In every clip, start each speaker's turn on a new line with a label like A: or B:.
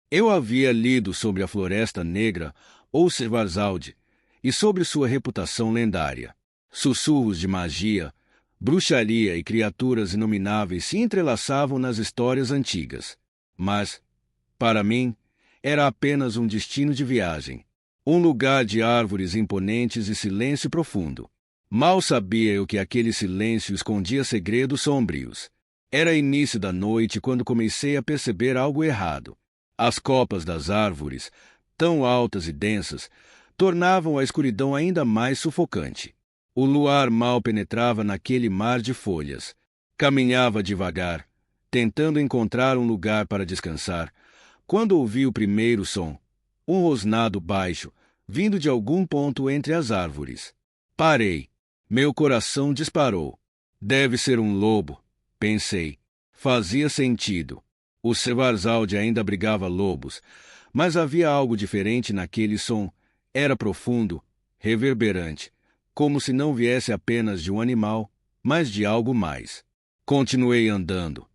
A: Eu havia lido sobre a Floresta Negra, ou Schwarzwald, e sobre sua reputação lendária. Sussurros de magia, bruxaria e criaturas inomináveis se entrelaçavam nas histórias antigas. Mas, para mim, era apenas um destino de viagem. Um lugar de árvores imponentes e silêncio profundo. Mal sabia eu que aquele silêncio escondia segredos sombrios. Era início da noite quando comecei a perceber algo errado. As copas das árvores, tão altas e densas, tornavam a escuridão ainda mais sufocante. O luar mal penetrava naquele mar de folhas. Caminhava devagar, tentando encontrar um lugar para descansar, quando ouvi o primeiro som, um rosnado baixo, vindo de algum ponto entre as árvores. Parei. Meu coração disparou. Deve ser um lobo, pensei. Fazia sentido. O Schwarzwald ainda abrigava lobos, mas havia algo diferente naquele som. Era profundo, reverberante, como se não viesse apenas de um animal, mas de algo mais. Continuei andando,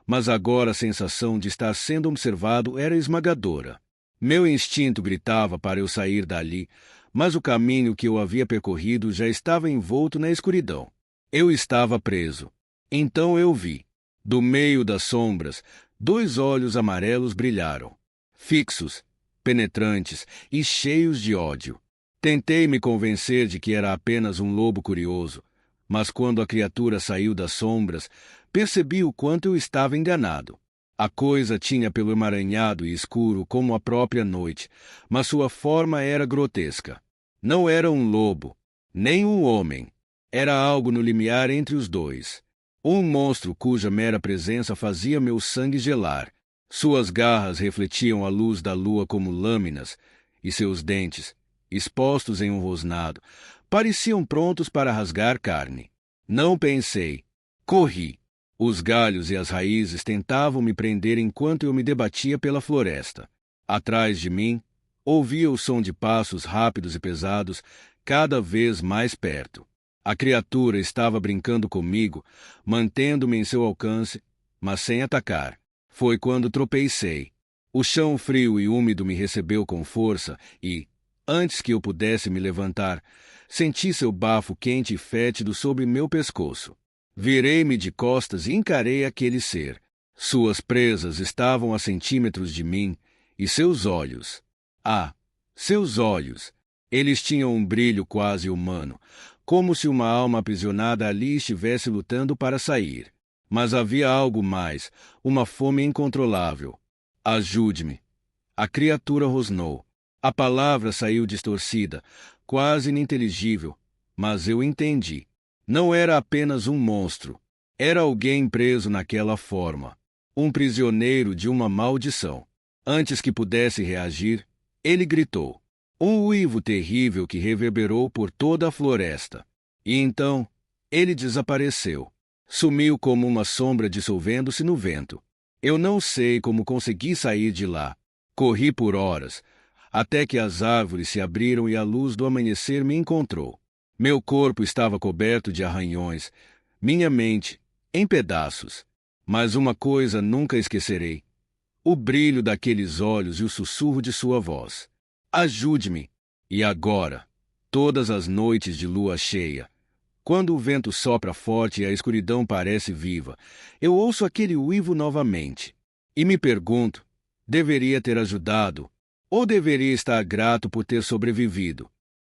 A: mas agora a sensação de estar sendo observado era esmagadora. Meu instinto gritava para eu sair dali, mas o caminho que eu havia percorrido já estava envolto na escuridão. Eu estava preso. Então eu vi, do meio das sombras, 2 olhos amarelos brilharam, fixos, penetrantes e cheios de ódio. Tentei me convencer de que era apenas um lobo curioso, mas quando a criatura saiu das sombras, percebi o quanto eu estava enganado. A coisa tinha pelo emaranhado e escuro como a própria noite, mas sua forma era grotesca. Não era um lobo, nem um homem. Era algo no limiar entre os dois. Um monstro cuja mera presença fazia meu sangue gelar. Suas garras refletiam a luz da lua como lâminas, e seus dentes, expostos em um rosnado, pareciam prontos para rasgar carne. Não pensei. Corri. Os galhos e as raízes tentavam me prender enquanto eu me debatia pela floresta. Atrás de mim, ouvia o som de passos rápidos e pesados, cada vez mais perto. A criatura estava brincando comigo, mantendo-me em seu alcance, mas sem atacar. Foi quando tropecei. O chão frio e úmido me recebeu com força e, antes que eu pudesse me levantar, senti seu bafo quente e fétido sobre meu pescoço. Virei-me de costas e encarei aquele ser. Suas presas estavam a centímetros de mim, e seus olhos. Ah, seus olhos! Eles tinham um brilho quase humano, como se uma alma aprisionada ali estivesse lutando para sair. Mas havia algo mais, uma fome incontrolável. Ajude-me! A criatura rosnou. A palavra saiu distorcida, quase ininteligível, mas eu entendi. Não era apenas um monstro. Era alguém preso naquela forma. Um prisioneiro de uma maldição. Antes que pudesse reagir, ele gritou. Um uivo terrível que reverberou por toda a floresta. E então, ele desapareceu. Sumiu como uma sombra dissolvendo-se no vento. Eu não sei como consegui sair de lá. Corri por horas, até que as árvores se abriram e a luz do amanhecer me encontrou. Meu corpo estava coberto de arranhões, minha mente, em pedaços. Mas uma coisa nunca esquecerei: o brilho daqueles olhos e o sussurro de sua voz. Ajude-me! E agora, todas as noites de lua cheia, quando o vento sopra forte e a escuridão parece viva, eu ouço aquele uivo novamente. E me pergunto, deveria ter ajudado, ou deveria estar grato por ter sobrevivido?